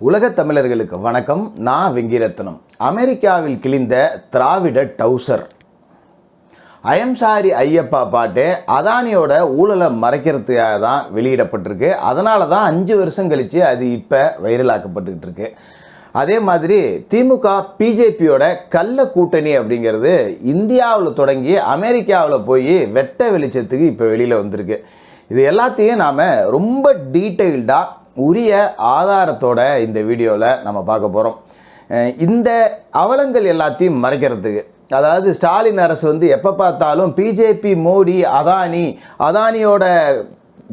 உலகத் தமிழர்களுக்கு வணக்கம். நான் வெங்கிரத்னம். அமெரிக்காவில் கிழிந்த திராவிட டவுசர் ஐஎம் சாரி ஐயப்பா பாட்டு அதானியோட ஊழலை மறைக்கிறதுக்காக தான் வெளியிடப்பட்டிருக்கு. அதனால தான் 5 வருஷம் கழித்து அது இப்போ வைரலாக்கப்பட்டுக்கிட்டு இருக்கு. அதே மாதிரி திமுக பிஜேபியோட கள்ள கூட்டணி அப்படிங்கிறது இந்தியாவில் தொடங்கி அமெரிக்காவில் போய் வெட்ட வெளிச்சத்துக்கு இப்போ வெளியில் வந்திருக்கு. இது எல்லாத்தையும் நாம் ரொம்ப டீட்டெயில்டாக உரிய ஆதாரத்தோட இந்த வீடியோவில் நம்ம பார்க்க போகிறோம். இந்த அவலங்கள் எல்லாத்தையும் மறைக்கிறதுக்கு, அதாவது ஸ்டாலின் அரசு எப்போ பார்த்தாலும் பிஜேபி மோடி அதானியோட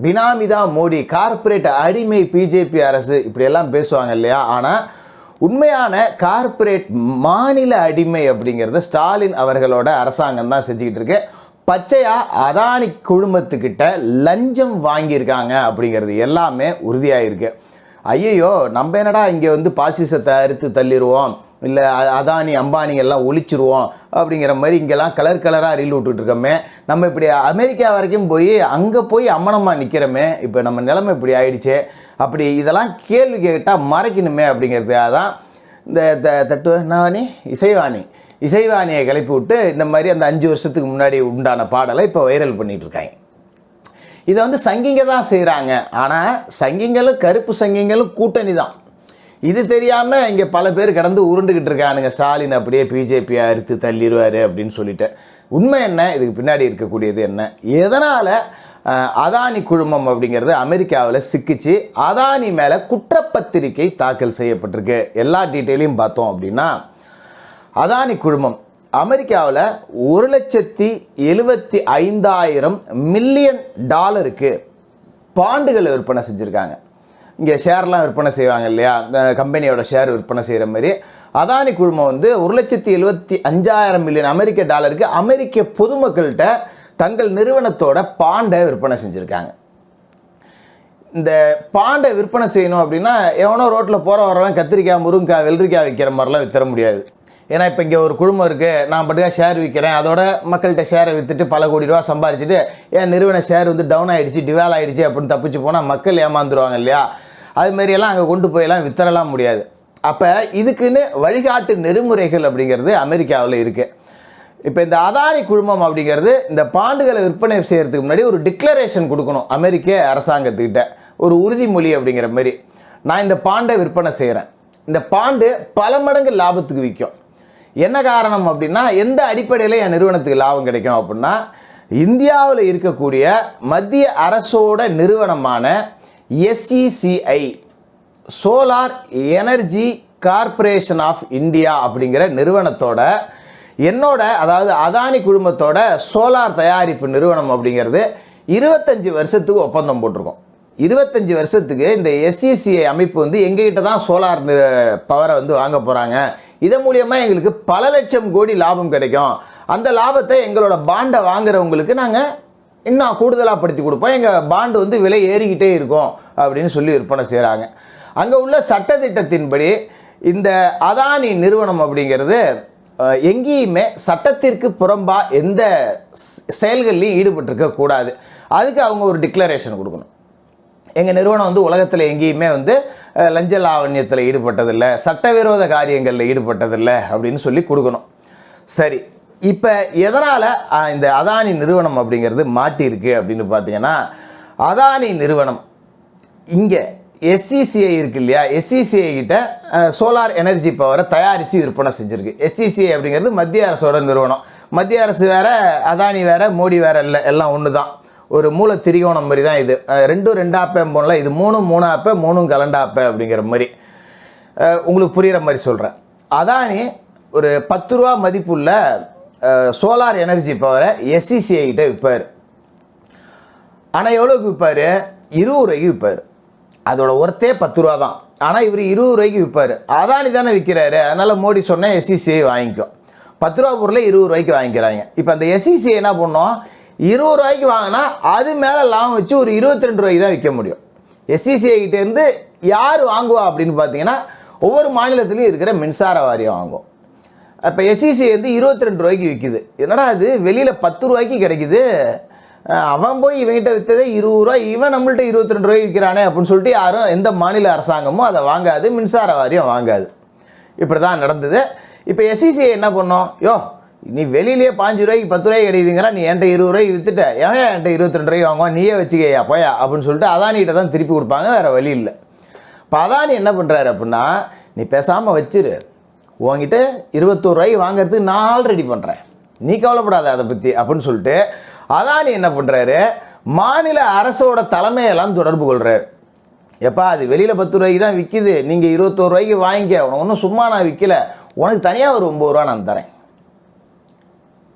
பினாமி தான் மோடி, கார்ப்பரேட் அடிமை பிஜேபி அரசு இப்படியெல்லாம் பேசுவாங்க இல்லையா? ஆனால் உண்மையான கார்ப்பரேட் மாநில அடிமை அப்படிங்கிறத ஸ்டாலின் அவர்களோட அரசாங்கம் தான் செஞ்சுக்கிட்டு இருக்கு. பச்சையா அதானி குழுமத்துக்கிட்ட லஞ்சம் வாங்கியிருக்காங்க அப்படிங்கிறது எல்லாமே உறுதியாயிருக்கு. ஐயோ, நம்ம என்னடா இங்கே பாசிசத்தை அறுத்து தள்ளிடுவோம், இல்லை அதானி அம்பானி எல்லாம் ஒழிச்சிருவோம் அப்படிங்கிற மாதிரி இங்கெல்லாம் கலராக ரீல் விட்டுட்ருக்கோமே, நம்ம இப்படி அமெரிக்கா வரைக்கும் அங்கே போய் அம்மனமாக நிற்கிறோமே, இப்போ நம்ம நிலைமை இப்படி ஆயிடுச்சு, அப்படி இதெல்லாம் கேள்வி கேட்டால் மறைக்கணுமே அப்படிங்கிறதுக்காக தான் இந்த இசைவாணியை கிளப்பி விட்டு இந்த மாதிரி அந்த 5 வருஷத்துக்கு முன்னாடி உண்டான பாடலை இப்போ வைரல் பண்ணிட்டு இருக்காங்க. இதை சங்கிங்க தான் செய்கிறாங்க. ஆனால் சங்கிங்களும் கருப்பு சங்கிங்களும் கூட்டணி தான். இது தெரியாமல் இங்கே பல பேர் கடந்து உருண்டுக்கிட்டு இருக்கானுங்க. ஸ்டாலின் அப்படியே பிஜேபியை அறுத்து தள்ளிடுவார் அப்படின்னு சொல்லிட்டு. உண்மை என்ன, இதுக்கு பின்னாடி இருக்கக்கூடியது என்ன, எதனால் அதானி குழுமம் அப்படிங்கிறது அமெரிக்காவில் சிக்கிச்சு அதானி மேலே குற்றப்பத்திரிக்கை தாக்கல் செய்யப்பட்டிருக்கு. எல்லா டீட்டெயிலையும் பார்த்தோம் அப்படின்னா, அதானி குழுமம் அமெரிக்காவில் $1,75,000 மில்லியன் பாண்டுகளை விற்பனை செஞ்சுருக்காங்க. இங்கே ஷேர்லாம் விற்பனை செய்வாங்க இல்லையா, கம்பெனியோட ஷேர் விற்பனை செய்கிற மாதிரி அதானி குழுமம் $1,75,000 மில்லியன் அமெரிக்க பொதுமக்கள்கிட்ட தங்கள் நிறுவனத்தோட பாண்டை விற்பனை செஞ்சுருக்காங்க. இந்த பாண்டை விற்பனை செய்யணும் அப்படின்னா எவனோ ரோட்டில் போகிற வரவன் கத்திரிக்காய் முருங்கைக்காய் வெள்ளரிக்காய் விற்கிற மாதிரிலாம் விற்ற முடியாது. ஏன்னா இப்போ இங்கே ஒரு குழுமம் இருக்குது, நான் பாட்டுக்காக ஷேர் விற்கிறேன், அதோட மக்கள்கிட்ட ஷேரை விற்றுட்டு பல கோடி ரூபா சம்பாரிச்சிட்டு என் நிறுவன ஷேர் டவுன் ஆகிடுச்சு, டிவால் ஆகிடுச்சு அப்படின்னு தப்பிச்சு போனால் மக்கள் ஏமாந்துருவாங்க இல்லையா? அதுமாரியெல்லாம் அங்கே கொண்டு போயெல்லாம் வித்தரலாம் முடியாது. அப்போ இதுக்குன்னு வழிகாட்டு நெறிமுறைகள் அப்படிங்கிறது அமெரிக்காவில் இருக்குது. இப்போ இந்த அதானி குழுமம் அப்படிங்கிறது இந்த பாண்டுகளை விற்பனை செய்கிறதுக்கு முன்னாடி ஒரு டிக்ளரேஷன் கொடுக்கணும் அமெரிக்க அரசாங்கத்துக்கிட்ட, ஒரு உறுதிமொழி அப்படிங்கிற மாதிரி. நான் இந்த பாண்டை விற்பனை செய்கிறேன், இந்த பாண்டு பல மடங்கு லாபத்துக்கு விற்கும். என்ன காரணம் அப்படின்னா, எந்த அடிப்படையில் என் நிறுவனத்துக்கு லாபம் கிடைக்கும் அப்படின்னா, இந்தியாவில் இருக்கக்கூடிய மத்திய அரசோட நிறுவனமான SECI solar energy corporation of India அப்படிங்கிற நிறுவனத்தோட அதாவது அதானி குழுமத்தோட சோலார் தயாரிப்பு நிறுவனம் அப்படிங்கிறது 25 வருஷத்துக்கு ஒப்பந்தம் போட்டிருக்கோம். 25 வருஷத்துக்கு இந்த SECI அமைப்பு எங்ககிட்ட தான் சோலார் பவரை வாங்க போகிறாங்க. இதன் மூலியமாக எங்களுக்கு பல லட்சம் கோடி லாபம் கிடைக்கும். அந்த லாபத்தை எங்களோட பாண்டை வாங்குறவங்களுக்கு நாங்கள் இன்னும் கூடுதலாக படுத்தி கொடுப்போம், எங்கள் பாண்டு விலை ஏறிக்கிட்டே இருக்கும் அப்படின்னு சொல்லி விற்பனை செய்கிறாங்க. அங்கே உள்ள சட்டத்திட்டத்தின்படி இந்த அதானி நிறுவனம் அப்படிங்கிறது எங்கேயுமே சட்டத்திற்கு புறம்பாக எந்த செயல்கள்லையும் ஈடுபட்டிருக்க கூடாது. அதுக்கு அவங்க ஒரு டிக்ளரேஷன் கொடுக்கணும். எங்கள் நிறுவனம் உலகத்தில் எங்கேயுமே லஞ்ச லாவண்யத்தில் ஈடுபட்டதில்லை, சட்டவிரோத காரியங்களில் ஈடுபட்டதில்லை அப்படின்னு சொல்லி கொடுக்கணும். சரி, இப்போ எதனால் இந்த அதானி நிறுவனம் அப்படிங்கிறது மாட்டியிருக்கு அப்படின்னு பார்த்தீங்கன்னா, அதானி நிறுவனம் இங்கே SECI இருக்கு இல்லையா, SECI கிட்ட சோலார் எனர்ஜி பவரை தயாரித்து விற்பனை செஞ்சுருக்கு. SECI அப்படிங்கிறது மத்திய அரசோட நிறுவனம். மத்திய அரசு வேறு, அதானி வேறு, மோடி வேறு இல்லை, எல்லாம் ஒன்று தான். ஒரு மூல திரிகோணம் மாதிரி தான் இது. 2 2 போனல, இது 3 3 3 கலண்டாப்ப அப்படிங்கிற மாதிரி உங்களுக்கு புரிகிற மாதிரி சொல்கிறேன். அதானி ஒரு 10 ரூபா மதிப்புள்ள சோலார் எனர்ஜி பவரை SECI கிட்ட விற்பார். ஆனால் எவ்வளோக்கு விற்பார்? 20 ரூபாய்க்கு விற்பார். அதோட ஒர்த்தே 10 ரூபா தான். ஆனால் இவர் 20 ரூபாய்க்கு விற்பார். அதானி தானே விற்கிறாரு, அதனால் மோடி சொன்னால் SECI வாங்கிக்கும். 10 ரூபா பொருளை 20 ரூபாய்க்கு வாங்கிக்கிறாங்க. இப்போ அந்த SECI என்ன பண்ணோம், 20 ரூபாய்க்கு வாங்கினா அது மேலே லாபம் வச்சு ஒரு 22 ரூபாய்க்கு தான் விற்க முடியும். SECI கிட்டேருந்து யார் வாங்குவா அப்படின்னு பார்த்தீங்கன்னா, ஒவ்வொரு மாநிலத்திலையும் இருக்கிற மின்சார வாரியம் வாங்குவோம். அப்போ SECI 22 ரூபாய்க்கு விற்கிது. என்னடா அது வெளியில் 10 ரூபாய்க்கு கிடைக்குது, அவன் போய் இவங்கிட்ட விற்றதே 20 ரூபா, இவன் நம்மள்ட்ட 22 ரூபாய்க்கு விற்கிறானே அப்படின்னு சொல்லிட்டு யாரும் எந்த மாநில அரசாங்கமும் அதை வாங்காது, மின்சார வாரியம் வாங்காது. இப்படி தான் நடந்தது. இப்போ எஸ்இசிஐ என்ன பண்ணோம், யோ நீ வெளியிலேயே 5 ரூபாய்க்கு 10 ரூபாய்க்கு கிடைக்குதுங்கிற, நீ என்கிட்ட 20 ரூபாய்க்கு விற்றுட்ட, ஏன் என்கிட்ட 22 ரூபாய்க்கு வாங்குவான், நீயே வச்சுக்கையா போயா அப்படின்னு சொல்லிட்டு அதானிகிட்ட தான் திருப்பி கொடுப்பாங்க, வேறு வழி இல்லை. இப்போ அதானி என்ன பண்ணுறாரு அப்படின்னா, நீ பேசாமல் வச்சிரு, உங்ககிட்ட 21 ரூபாய்க்கு வாங்கிறதுக்கு நான் ஆல்ரெடி பண்ணுறேன், நீ கவலைப்படாத அதை பற்றி அப்படின்னு சொல்லிட்டு அதானி என்ன பண்ணுறாரு, மாநில அரசோட தலைமையெல்லாம் தொடர்பு கொள்கிறார். எப்பா அது வெளியில் 10 ரூபாய்க்கு தான் விற்கிது, நீங்கள் 21 ரூபாய்க்கு வாங்கிக்க, உனக்கு ஒன்றும் சும்மா நான் விற்கல, உனக்கு தனியாக ஒரு 9 ரூபா நான் தரேன்,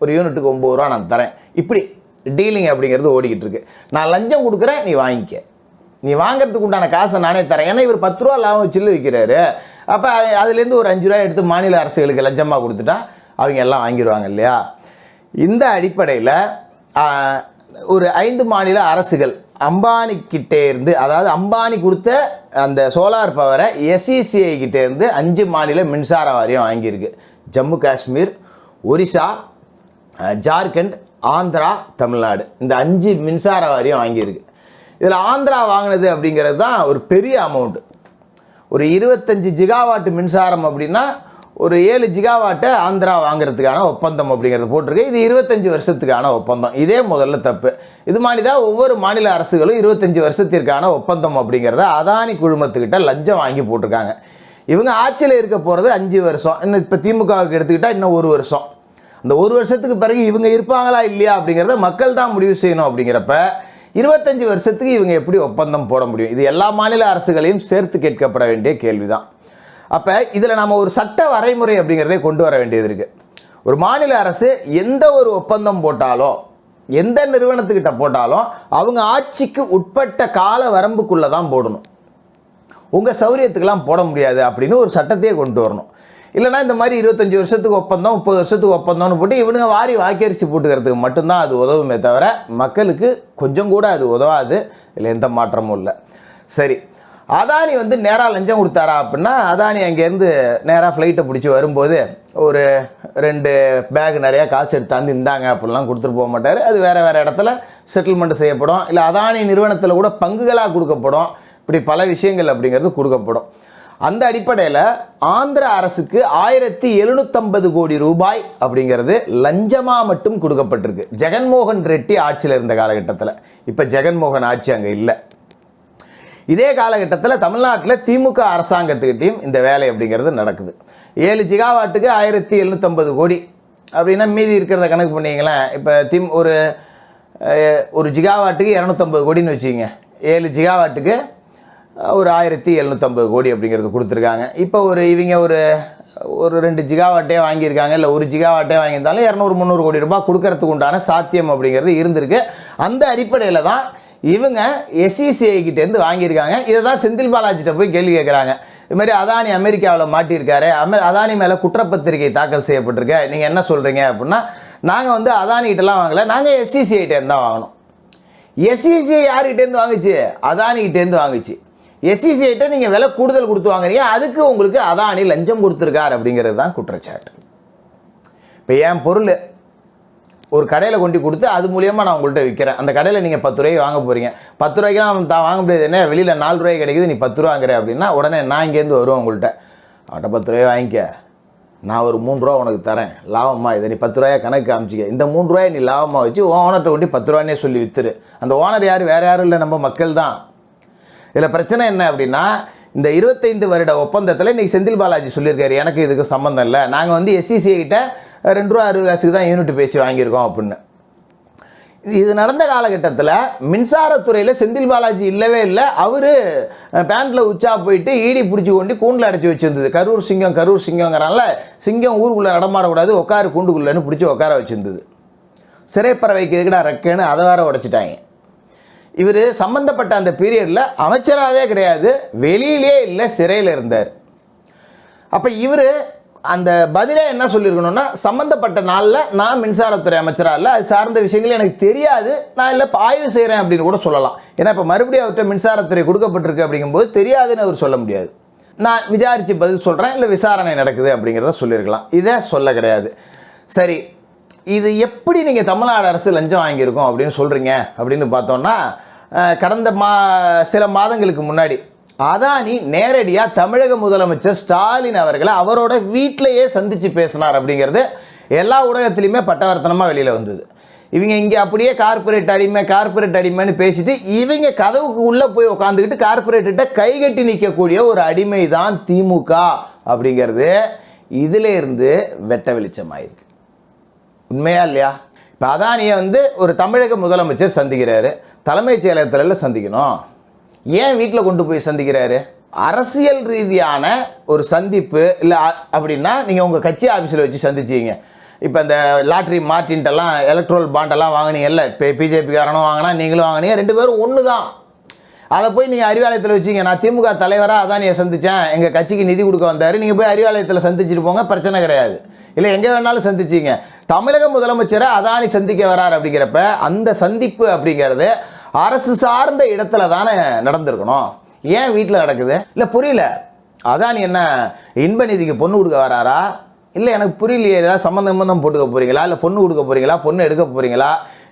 ஒரு யூனிட்டுக்கு 9 ரூபா நான் தரேன். இப்படி டீலிங் அப்படிங்கிறது ஓடிக்கிட்டு இருக்கு. நான் லஞ்சம் கொடுக்குறேன், நீ வாங்கிக்க, நீ வாங்கிறதுக்கு உண்டான காசை நானே தரேன். ஏன்னா இவர் 10 ரூபா லாபம் சில்லு விற்கிறாரு. அப்போ அதுலேருந்து ஒரு 5 ரூபா எடுத்து மாநில அரசுகளுக்கு லஞ்சமாக கொடுத்துட்டா அவங்க எல்லாம் வாங்கிடுவாங்க இல்லையா. இந்த அடிப்படையில் ஒரு 5 மாநில அரசுகள் அம்பானிக்கிட்டே இருந்து, அதாவது அம்பானி கொடுத்த அந்த சோலார் பவரை எஸ்இசிஐ கிட்டே இருந்து 5 மாநில மின்சார வாரியம் வாங்கியிருக்கு. ஜம்மு காஷ்மீர், ஒரிசா, ஜார்க்கண்ட், ஆந்திரா, தமிழ்நாடு, இந்த 5 மின்சார வாரியம் வாங்கியிருக்கு. இதில் ஆந்திரா வாங்கினது அப்படிங்கிறது தான் ஒரு பெரிய அமௌண்ட்டு. ஒரு 25 ஜிகாவாட்டு மின்சாரம் அப்படின்னா ஒரு 7 ஜிகாவாட்டை ஆந்திரா வாங்குறதுக்கான ஒப்பந்தம் அப்படிங்கிறது போட்டிருக்கு. இது 25 வருஷத்துக்கான ஒப்பந்தம். இதே முதல்ல தப்பு. இது மாதிரி தான் ஒவ்வொரு மாநில அரசுகளும் 25 வருஷத்திற்கான ஒப்பந்தம் அப்படிங்கிறத அதானி குழுமத்துக்கிட்ட லஞ்சம் வாங்கி போட்டிருக்காங்க. இவங்க ஆட்சியில் இருக்க போகிறது 5 வருஷம். இன்னும் இப்போ திமுகவுக்கு எடுத்துக்கிட்டால் இன்னும் 1 வருஷம். அந்த 1 வருஷத்துக்கு பிறகு இவங்க இருப்பாங்களா இல்லையா அப்படிங்கிறத மக்கள் தான் முடிவு செய்யணும். அப்படிங்கிறப்ப 25 வருஷத்துக்கு இவங்க எப்படி ஒப்பந்தம் போட முடியும்? இது எல்லா மாநில அரசுகளையும் சேர்த்து கேட்கப்பட வேண்டிய கேள்விதான். அப்போ இதில் நம்ம ஒரு சட்ட வரைமுறை அப்படிங்கிறதே கொண்டு வர வேண்டியது இருக்குது. ஒரு மாநில அரசு எந்த ஒரு ஒப்பந்தம் போட்டாலோ, எந்த நிறுவனத்துக்கிட்ட போட்டாலும் அவங்க ஆட்சிக்கு உட்பட்ட கால வரம்புக்குள்ளே தான் போடணும். உங்கள் சௌரியத்துக்கெல்லாம் போட முடியாது அப்படின்னு ஒரு சட்டத்தையே கொண்டு வரணும். இல்லைனா இந்த மாதிரி 25 வருஷத்துக்கு ஒப்பந்தம், 30 வருஷத்துக்கு ஒப்பந்தம்னு போட்டு இவனுங்க வாக்கரிசி போட்டுக்கிறதுக்கு மட்டும்தான் அது உதவுமே தவிர மக்களுக்கு கொஞ்சம் கூட அது உதவாது. இல்லை எந்த மாற்றமும் இல்லை. சரி, அதானி நேராக லஞ்சம் கொடுத்தாரா அப்படின்னா, அதானி அங்கேருந்து நேராக ஃப்ளைட்டை பிடிச்சி வரும்போது ஒரு 2 பேக் நிறையா காசு எடுத்தாந்து இந்தாங்க அப்படிலாம் கொடுத்துட்டு போக மாட்டார். அது வேறு வேறு இடத்துல செட்டில்மெண்ட் செய்யப்படும். இல்லை அதானி நிறுவனத்தில் கூட பங்குகளாக கொடுக்கப்படும். இப்படி பல விஷயங்கள் அப்படிங்கிறது கொடுக்கப்படும். அந்த அடிப்படையில் ஆந்திர அரசுக்கு 1750 கோடி ரூபாய் அப்படிங்கிறது லஞ்சமாக மட்டும் கொடுக்கப்பட்டிருக்கு. ஜெகன்மோகன் ரெட்டி ஆட்சியில் இருந்த காலகட்டத்தில். இப்போ ஜெகன்மோகன் ஆட்சி அங்கே இல்லை. இதே காலகட்டத்தில் தமிழ்நாட்டில் திமுக அரசாங்கத்துக்கிட்டையும் இந்த வேலை அப்படிங்கிறது நடக்குது. 7 ஜிகாவாட்டுக்கு 1750 கோடி அப்படின்னா மீதி இருக்கிறத கணக்கு பண்ணிங்களேன். இப்போ ஒரு ஜிகாவாட்டுக்கு 250 கோடின்னு வச்சுக்கிங்க. 7 ஜிகாவாட்டுக்கு ஒரு 1750 கோடி அப்படிங்கிறது கொடுத்துருக்காங்க. இப்போ இவங்க ஒரு 2 ஜிகாவாட்டே வாங்கியிருக்காங்க, இல்லை 1 ஜிகாவாட்டே வாங்கியிருந்தாலும் 200-300 கோடி ரூபாய் கொடுக்கறதுக்கு உண்டான சாத்தியம் அப்படிங்கிறது இருந்திருக்கு. அந்த அடிப்படையில் தான் இவங்க எஸ்இசிஐ கிட்டேருந்து வாங்கியிருக்காங்க. இதை தான் செந்தில் பாலாஜிட்ட போய் கேள்வி கேட்குறாங்க. இது மாதிரி அதானி அமெரிக்காவில் மாட்டியிருக்காரு, அதானி மேலே குற்றப்பத்திரிகை தாக்கல் செய்யப்பட்டிருக்க, நீங்கள் என்ன சொல்கிறீங்க அப்படின்னா, நாங்கள் அதானிகிட்டலாம் வாங்கலை, நாங்கள் எஸ்இசிஐட்டேருந்து தான் வாங்கினோம். எஸ்இசிஐ யார்கிட்டேருந்து வாங்குச்சு? அதானிகிட்டேருந்து வாங்குச்சு. எஸ்இசிஐட்ட நீங்கள் விலை கூடுதல் கொடுத்து வாங்குறீங்க, அதுக்கு உங்களுக்கு அதானி லஞ்சம் கொடுத்துருக்கார் அப்படிங்கிறது தான் குற்றச்சாட்டு. இப்போ என் பொருள் ஒரு கடையில் கொண்டு கொடுத்து அது மூலியமாக நான் உங்கள்கிட்ட விற்கிறேன். அந்த கடையில் நீங்கள் 10 ரூபாய்க்கு வாங்க போகிறீங்க. 10 ரூபாய்க்குலாம் வாங்க முடியாது. என்ன வெளியில் 4 ரூபாய்க்கு கிடைக்குது, நீ 10 ரூபா வாங்குற அப்படின்னா உடனே நான் இங்கேருந்து வருவேன் உங்கள்கிட்ட, அவட்ட 10 ரூபாய் வாங்கிக்க, நான் ஒரு 3 ரூபா உனக்கு தரேன் லாபமாக, இதை நீ 10 ரூபாயை கணக்கு காமிச்சிக்க, இந்த 3 ரூபாயை நீ லாபமாக வச்சு ஓனர்கிட்ட கொண்டு 10 ரூபானே சொல்லி விற்றுரு. அந்த ஓனர் யார்? வேறு யாரும் இல்லை, நம்ம மக்கள் தான். இதில் பிரச்சனை என்ன அப்படின்னா, இந்த 25 வருட ஒப்பந்தத்தில் இன்றைக்கி செந்தில் பாலாஜி சொல்லியிருக்காரு, எனக்கு இதுக்கு சம்மந்தம் இல்லை, நாங்கள் எஸ்இசிஐ கிட்ட 2 ரூபா 60 காசுக்கு தான் யூனிட் பேசி வாங்கியிருக்கோம் அப்படின்னு. இது நடந்த காலகட்டத்தில் மின்சாரத்துறையில் செந்தில் பாலாஜி இல்லவே இல்லை. அவர் பேண்டில் உச்சா போயிட்டு ஈடி பிடிச்சி கொண்டு கூண்டில் அடைச்சி வச்சுருந்தது. கரூர் சிங்கங்கிறனால சிங்கம் ஊருக்குள்ளே நடமாடக்கூடாது, உட்காரு கூண்டுக்குள்ளேன்னு பிடிச்சி உட்கார வச்சுருந்தது. சிறைப்பறவைக்கு எதுக்கடா ரெக்கேன்னு அதை வேற உடைச்சிட்டாங்க. இவர் சம்பந்தப்பட்ட அந்த பீரியடில் அமைச்சராகவே கிடையாது, வெளியிலே இல்லை, சிறையில் இருந்தார். அப்போ இவர் அந்த பதிலே என்ன சொல்லியிருக்கணும்னா, சம்மந்தப்பட்ட நாளில் நான் மின்சாரத்துறை அமைச்சராக இல்லை, அது சார்ந்த விஷயங்கள் எனக்கு தெரியாது, நான் இல்லை ஆய்வு செய்கிறேன் அப்படின்னு கூட சொல்லலாம். ஏன்னா இப்போ மறுபடியும் அவர்கிட்ட மின்சாரத்துறை கொடுக்கப்பட்டிருக்கு அப்படிங்கும்போது தெரியாதுன்னு அவர் சொல்ல முடியாது. நான் விசாரித்து பதில் சொல்கிறேன், இல்லை விசாரணை நடக்குது அப்படிங்கிறத சொல்லியிருக்கலாம். இதை சொல்ல கிடையாது. சரி, இது எப்படி நீங்கள் தமிழ்நாடு அரசு லஞ்சம் வாங்கியிருக்கோம் அப்படின்னு சொல்கிறீங்க அப்படின்னு பார்த்தோன்னா, கடந்த சில மாதங்களுக்கு முன்னாடி அதானி நேரடியாக தமிழக முதலமைச்சர் ஸ்டாலின் அவர்களை அவரோட வீட்டிலையே சந்தித்து பேசினார் அப்படிங்கிறது எல்லா ஊடகத்துலேயுமே பட்டவர்த்தனமாக வெளியில் வந்தது. இவங்க இங்கே அப்படியே கார்பரேட் அடிமைன்னு பேசிட்டு இவங்க கதவுக்கு உள்ளே போய் உட்காந்துக்கிட்டு கார்பரேட்ட கைகட்டி நிற்கக்கூடிய ஒரு அடிமை தான் திமுக அப்படிங்கிறது இதில் இருந்து வெட்ட வெளிச்சமாயிருக்கு. உண்மையா இல்லையா? இப்போ அதானியை ஒரு தமிழக முதலமைச்சர் சந்திக்கிறாரு, தலைமைச் செயலகத்தில் சந்திக்கணும், ஏன் வீட்டில் கொண்டு போய் சந்திக்கிறாரு? அரசியல் ரீதியான ஒரு சந்திப்பு இல்லை அப்படின்னா நீங்கள் உங்கள் கட்சி ஆஃபீஸில் வச்சு சந்திச்சிங்க. இப்போ இந்த லாட்ரி மார்டின்ட்டெல்லாம் எலக்ட்ரோல் பாண்டெல்லாம் வாங்கினீங்கல்ல, இப்போ பிஜேபிக்காரனும் வாங்கினா நீங்களும் வாங்கினீங்க, 2 பேரும் ஒன்று தான். அதை போய் நீங்கள் அறிவாலயத்தில் வச்சிங்க, நான் திமுக தலைவராக அதானியை சந்தித்தேன், எங்கள் கட்சிக்கு நிதி கொடுக்க வந்தார், நீங்கள் போய் அறிவாலயத்தில் சந்திச்சுட்டு போங்க, பிரச்சனை கிடையாது. இல்லை எங்கே வேணாலும் சந்திச்சிங்க. தமிழக முதலமைச்சரை அதானி சந்திக்க வரார் அப்படிங்கிறப்ப அந்த சந்திப்பு அப்படிங்கிறது அரசு சார்ந்த இடத்துல தானே நடந்திருக்கணும். ஏன் வீட்டில் நடக்குது? இல்லை புரியல. அதானி என்ன இன்ப நிதிக்கு பொண்ணு கொடுக்க வராரா? இல்லை எனக்கு புரியலையே. ஏதாவது சம்மந்தம் போட்டுக்க போகிறீங்களா? இல்லை பொண்ணு கொடுக்க போகிறீங்களா? பொண்ணு எடுக்க போகிறீங்களா?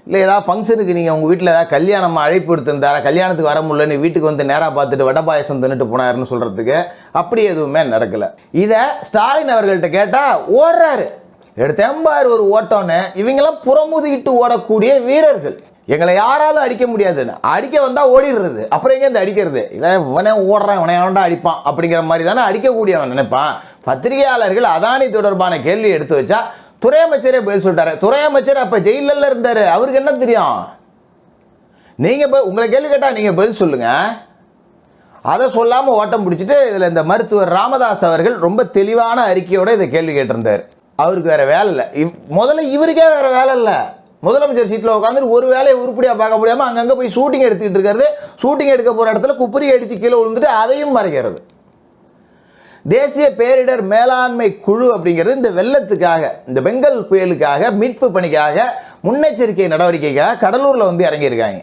இல்லை ஏதாவது ஃபங்க்ஷனுக்கு நீங்கள் உங்கள் வீட்டில் ஏதாவது கல்யாணம் அழைப்பு எடுத்திருந்தாரா, கல்யாணத்துக்கு வர முடியலன்னு வீட்டுக்கு நேராக பார்த்துட்டு வடை பாயசம் தின்னுட்டு போனாருன்னு சொல்கிறதுக்கு அப்படி எதுவுமே நடக்கலை. இதை ஸ்டாலின் அவர்கள்ட்ட கேட்டால் ஓடுறாரு, எடுத்தேம்பார் ஒரு ஓட்டோன்னு. இவங்கெல்லாம் புறமுதுகிட்டு ஓடக்கூடிய வீரர்கள். எங்களை யாராலும் அடிக்க முடியாதுன்னு அடிக்க வந்தால் ஓடிடுறது. அப்புறம் எங்கே இந்த அடிக்கிறது? இல்லை இவனே ஓடுறான், இவனை எவன்டா அடிப்பான் அப்படிங்கிற மாதிரி தானே அடிக்கக்கூடியவன் நினைப்பான். பத்திரிகையாளர்கள் அதானி தொடர்பான கேள்வி எடுத்து வச்சா துறை அமைச்சரே பதில் சொல்லிட்டாரு. துறை அமைச்சர் அப்போ ஜெயிலில் இருந்தார், அவருக்கு என்ன தெரியும்? நீங்கள் உங்களை கேள்வி கேட்டால் நீங்கள் பதில் சொல்லுங்கள். அதை சொல்லாமல் ஓட்டம் பிடிச்சிட்டு இதில் இந்த மருத்துவர் ராமதாஸ் அவர்கள் ரொம்ப தெளிவான அறிக்கையோடு இதை கேள்வி கேட்டிருந்தார். அவருக்கு வேறு வேலை இல்லை. முதல்ல இவருக்கே வேறு வேலை இல்லை. முதலமைச்சர் சீட்டில் உட்காந்துட்டு ஒரு வேலையை உருப்படியாக பார்க்க முடியாமல் அங்கங்கே போய் ஷூட்டிங் எடுத்துக்கிட்டு இருக்கிறது. ஷூட்டிங் எடுக்க போகிற இடத்துல குப்புரி அடித்து கீழே விழுந்துட்டு அதையும் மறைக்கிறது. தேசிய பேரிடர் மேலாண்மை குழு அப்படிங்கிறது இந்த வெள்ளத்துக்காக, இந்த பெங்கல் புயலுக்காக, மீட்பு பணிக்காக, முன்னெச்சரிக்கை நடவடிக்கைக்காக கடலூரில் இறங்கியிருக்காங்க.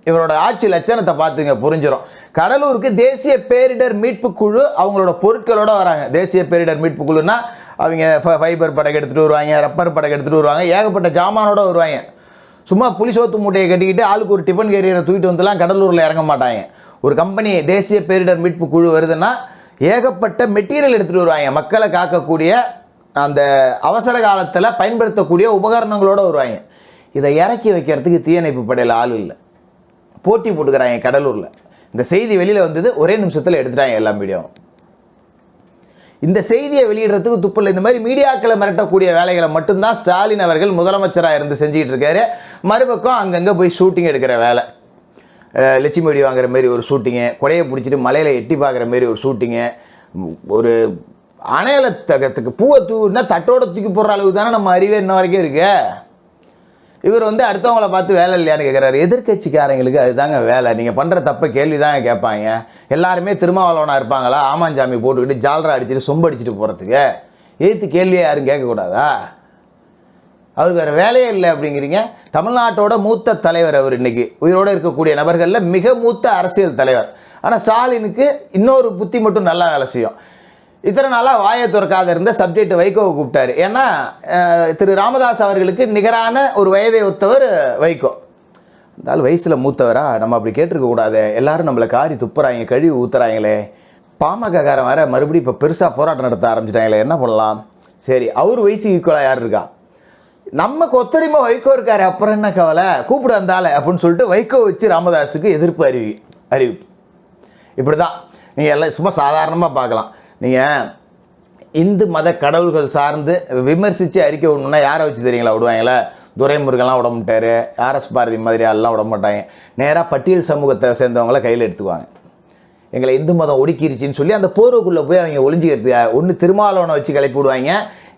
இவரோட ஆட்சி லட்சணத்தை பார்த்துங்க, புரிஞ்சிடும். கடலூருக்கு தேசிய பேரிடர் மீட்பு குழு அவங்களோட பொருட்களோட வராங்க. தேசிய பேரிடர் மீட்பு குழுனா அவங்க ஃபைபர் படகு எடுத்துகிட்டு வருவாங்க, ரப்பர் படகு எடுத்துகிட்டு வருவாங்க, ஏகப்பட்ட ஜாமானோட வருவாங்க. சும்மா புளிசோத்து மூட்டையை கட்டிக்கிட்டு ஆளுக்கு ஒரு டிஃபன் கேரியரை தூக்கிட்டு வந்துலாம் கடலூரில் இறங்க மாட்டாங்க. ஒரு கம்பெனி தேசிய பேரிடர் மீட்பு குழு வருதுன்னா ஏகப்பட்ட மெட்டீரியல் எடுத்துகிட்டு வருவாங்க. மக்களை காக்கக்கூடிய அந்த அவசர காலத்தில் பயன்படுத்தக்கூடிய உபகரணங்களோடு வருவாங்க. இதை இறக்கி வைக்கிறதுக்கு தீயணைப்பு படையில் ஆள் இல்லை, போட்டி போட்டுக்கிறாங்க கடலூரில். இந்த செய்தி வெளியில் வந்தது, ஒரே நிமிஷத்தில் எடுத்துட்டாங்க எல்லா மீடியாவும். இந்த செய்தியை வெளியிடுறதுக்கு துப்பில்லை. இந்த மாதிரி மீடியாக்களை மிரட்டக்கூடிய வேலைகளை மட்டும்தான் ஸ்டாலின் அவர்கள் முதலமைச்சராக இருந்து செஞ்சுக்கிட்டு இருக்காரு. மறுபக்கம் அங்கங்கே போய் ஷூட்டிங் எடுக்கிற வேலை, லட்சுமி வெடி வாங்குற மாரி ஒரு ஷூட்டிங்கு, கொடையை பிடிச்சிட்டு மலையில் எட்டி பார்க்குற மாரி ஒரு ஷூட்டிங்கு, ஒரு அணையலத்தகத்துக்கு பூவை தூக்குனா தட்டோட தூக்கி போடுற அளவுக்கு தானே நம்ம அறிவே இன்ன வரைக்கும் இருக்கு. இவர் அடுத்தவங்கள பார்த்து வேலை இல்லையான்னு கேட்குறாரு. எதிர்கட்சிக்காரங்களுக்கு அதுதாங்க வேலை. நீங்கள் பண்ணுற தப்பை கேள்வி தாங்க கேட்பாங்க. எல்லாருமே திருமாவளவனாக இருப்பாங்களா? ஆமாஞ்சாமி போட்டுக்கிட்டு ஜால்ரா அடிச்சுட்டு சொம்பு அடிச்சுட்டு போகிறதுக்கு எதிர்த்து கேள்வியே யாரும் கேட்கக்கூடாதா? அவருக்கு வேறு வேலையே இல்லை அப்படிங்கிறீங்க. தமிழ்நாட்டோட மூத்த தலைவர் அவர், இன்னைக்கு உயிரோடு இருக்கக்கூடிய நபர்களில் மிக மூத்த அரசியல் தலைவர். ஆனால் ஸ்டாலினுக்கு இன்னொரு புத்தி மட்டும் நல்லா வேலை செய்யும். இத்தனை நாளாக வாயை திறக்காத இருந்த சப்ஜெக்ட் வைகோவை கூப்பிட்டாரு. ஏன்னா திரு ராமதாஸ் அவர்களுக்கு நிகரான ஒரு வயதை ஒத்தவர் வைகோ. இருந்தாலும் வயசில் மூத்தவரா, நம்ம அப்படி கேட்டிருக்க கூடாது. எல்லாரும் நம்மளை காரி துப்புறாங்க, கழுவி ஊத்துறாங்களே. பாமகக்காரன் வேற மறுபடியும் இப்போ பெருசாக போராட்டம் நடத்த ஆரம்பிச்சிட்டாங்களே, என்ன பண்ணலாம்? சரி, அவர் வயசு ஈக்குவலாக யார் இருக்கா? நம்ம கொத்தடிமை வைகோ இருக்காரு, அப்புறம் என்ன கவலை, கூப்பிட வந்தால அப்படின்னு சொல்லிட்டு வைகோ வச்சு ராமதாஸுக்கு எதிர்ப்பு அறிவிப்பு. இப்படி தான் நீங்கள் எல்லாம் சும்மா சாதாரணமாக பார்க்கலாம். நீங்கள் இந்து மத கடவுள்கள் சார்ந்து விமர்சித்து அறிக்கை விடணுன்னா யாரை வச்சு தெரியுங்களா விடுவாங்களே? துரைமுருகன்லாம் விட மாட்டார், ஆர்எஸ் பாரதி மாதிரி எல்லாம் விட மாட்டாங்க. நேராக பட்டியல் சமூகத்தை சேர்ந்தவங்கள கையில் எடுத்துக்குவாங்க. எங்களை இந்து மதம் ஒடுக்கிருச்சின்னு சொல்லி அந்த போர்வுக்குள்ளே போய் அவங்க ஒளிஞ்சிக்கிறது. ஒன்று திருமாவளவனை வச்சு கிளப்பி விடுவாங்க,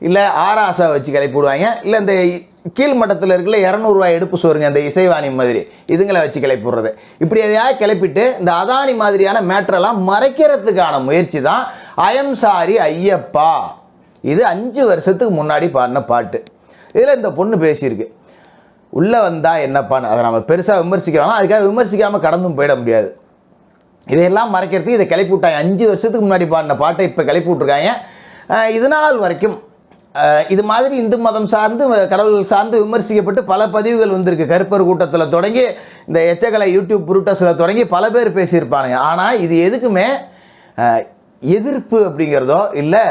இல்லை ஆராசா வச்சு கிளப்பி விடுவாங்க, இல்லை இந்த கீழ் மட்டத்தில் இருக்குல்ல 200 ரூபாய் எடுப்பு சோறுங்க, அந்த இசைவாணி மாதிரி இதுங்களை வச்சு கிளப்பி விடுறது. இப்படி எதையாவது கிளப்பிட்டு இந்த அதானி மாதிரியான மேட்டரெல்லாம் மறைக்கிறதுக்கான முயற்சி தான் ஐயம் சாரி ஐயப்பா. இது 5 வருஷத்துக்கு முன்னாடி பாடின பாட்டு. இதில் இந்த பொண்ணு பேசியிருக்கு. உள்ளே வந்தால் என்னப்பான்னு அதை நம்ம பெருசாக விமர்சிக்க வேணாம், அதுக்காக விமர்சிக்காமல் கடந்தும் போயிட முடியாது. இதையெல்லாம் மறைக்கிறதுக்கு இதை கிளப்பி விட்டாங்க. 5 வருஷத்துக்கு முன்னாடி பாடின பாட்டை இப்போ கிளப்பி விட்ருக்காங்க. இது நாள் வரைக்கும் இது மாதிரி இந்து மதம் சார்ந்து கடவுள் சார்ந்து விமர்சிக்கப்பட்டு பல பதிவுகள் வந்திருக்கு. கருப்பர் கூட்டத்தில் தொடங்கி இந்த எச்சக்கலை யூடியூப் புரூட்டஸில் தொடங்கி பல பேர் பேசியிருப்பானுங்க. ஆனால் இது எதுக்குமே எதிர்ப்பு அப்படிங்கிறதோ இல்லை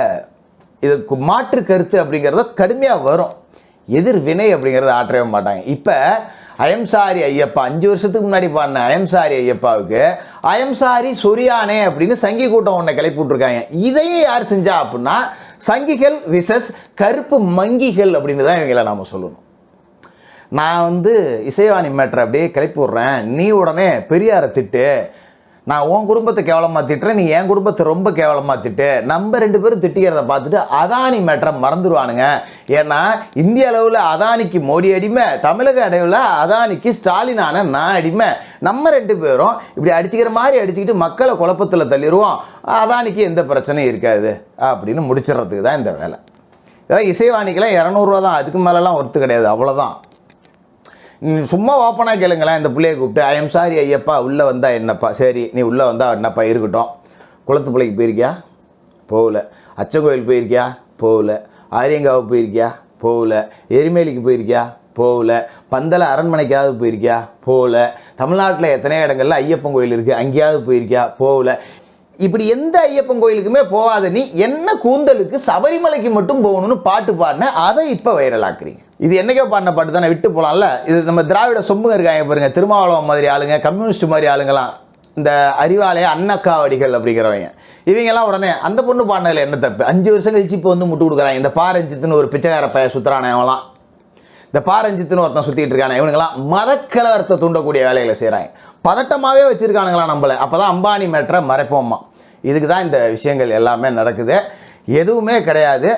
இதுக்கு மாற்று கருத்து அப்படிங்கிறதோ கடுமையாக வரும். எதிர்வினை அப்படிங்கிறத ஆற்றவே மாட்டாங்க. இப்போ ஐயம் சாரி ஐயப்பா 5 வருஷத்துக்கு முன்னாடி பாடின ஐயம் சாரி ஐயப்பாவுக்கு ஐயம் சாரி சொரியானே அப்படின்னு சங்கி கூட்டம் ஒன்றை கிளப்பி விட்ருக்காங்க. இதையே யார் செஞ்சா அப்படின்னா சங்கிகள் விசஸ் கருப்பு மங்கிகள் அப்படின்னு தான் இவங்களை நாம் சொல்லணும். நான் இசைவாணி மேட்ரை அப்படியே கிளப்பி விட்றேன், நீ உடனே பெரியாரை திட்டு, நான் உன் குடும்பத்தை கேவலமாக திட்டுறேன், நீ என் குடும்பத்தை ரொம்ப கேவலமாக திட்டு, நம்ம 2 பேரும் திட்டிக்கிறத பார்த்துட்டு அதானி மேட்டரை மறந்துடுவானுங்க. ஏன்னா இந்திய அளவில் அதானிக்கு மோடி அடிமை, தமிழக அளவில் அதானிக்கு ஸ்டாலினான நான் அடிமை, நம்ம 2 பேரும் இப்படி அடிச்சுக்கிற மாதிரி அடிச்சுக்கிட்டு மக்களை குழப்பத்தில் தள்ளிடுவோம், அதானிக்கு எந்த பிரச்சனையும் இருக்காது அப்படின்னு முடிச்சிடறதுக்கு தான் இந்த வேலை. இதெல்லாம் இசைவாணிக்கெல்லாம் 200 ரூபா தான், அதுக்கு மேலெலாம் ஒர்த்து கிடையாது, அவ்வளோதான். சும்மா ஓப்பனாக கேளுங்களேன், இந்த பிள்ளையை கூப்பிட்டு ஐயம் சாரி ஐயப்பா உள்ளே வந்தால் என்னப்பா, சரி நீ உள்ளே வந்தால் என்னப்பா இருக்கட்டும், குளத்து பிள்ளைக்கு போயிருக்கியா போகல, அச்சங்கோயில் போயிருக்கியா போகல, ஆரியங்காவுக்கு போயிருக்கியா போகல, எரிமேலிக்கு போயிருக்கியா போகல, பந்தல அரண்மனைக்காவது போயிருக்கியா போகல, தமிழ்நாட்டில் எத்தனையோ இடங்கள்ல ஐயப்பன் கோயில் இருக்குது அங்கேயாவது போயிருக்கியா போகல, இப்படி எந்த ஐயப்பன் கோயிலுக்குமே போகாத நீ என்ன கூந்தலுக்கு சபரிமலைக்கு மட்டும் போகணும்னு பாட்டு பாடின, அதை இப்போ வைரல் ஆக்குறீங்க. இது என்னைக்கோ பாடின பாட்டு தானே, விட்டு போகலாம்ல. இது நம்ம திராவிட சொம்புங்க இருக்காங்க பாருங்க, திருமாவளவன் மாதிரி ஆளுங்க, கம்யூனிஸ்ட் மாதிரி ஆளுங்களாம், இந்த அறிவாலய அன்னக்காவடிகள் அப்படிங்கிறவங்க, இவங்கெல்லாம் உடனே அந்த பொண்ணு பாடினதில் என்ன தப்பு, 5 வருஷம் கழிச்சு இப்போ முட்டு கொடுக்குறாங்க. இந்த பாரஞ்சித்துன்னு ஒரு பிச்சைக்கார பைய சுற்றுறானே அவங்களாம், இந்த பாரஞ்சித்துன்னு ஒருத்தன் சுற்றிட்டு இருக்கானே, இவனுங்களாம் மதக்கலவரத்தை தூண்டக்கூடிய வேலைகளை செய்கிறாங்க. பதட்டமாகவே வச்சுருக்கானுங்களாம் நம்மளை, அப்போ தான் அம்பானி மேட்டரை மறைப்போம்மா. இதுக்கு தான் இந்த விஷயங்கள் எல்லாமே நடக்குது, எதுவுமே கிடையாது.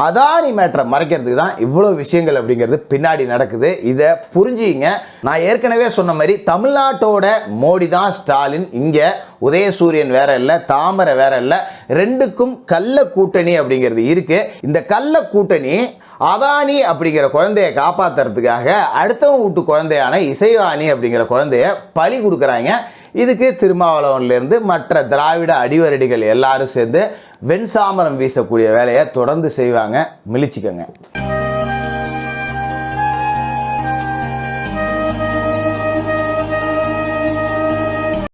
அதானி மேட்டரை மறைக்கிறதுக்கு தான் இவ்வளோ விஷயங்கள் அப்படிங்கிறது பின்னாடி நடக்குது. இதை புரிஞ்சுங்க. நான் ஏற்கனவே சொன்ன மாதிரி தமிழ்நாட்டோட மோடி தான் ஸ்டாலின், இங்கே உதயசூரியன் வேற இல்லை, தாமரை வேற இல்லை, 2க்கும் கள்ள கூட்டணி அப்படிங்கிறது இருக்கு. இந்த கள்ள கூட்டணி அதானி அப்படிங்கிற குழந்தைய காப்பாற்றுறதுக்காக அடுத்தவங்க வீட்டு குழந்தையான இசைவாணி அப்படிங்கிற குழந்தைய பலி கொடுக்குறாங்க. இதுக்கு திருமாவளவன்லேருந்து மற்ற திராவிட அடிவரடிகள் எல்லாரும் சேர்ந்து வெண்சாமரம் வீசக்கூடிய வேலையை தொடர்ந்து செய்வாங்க. மிளிச்சுக்கங்க.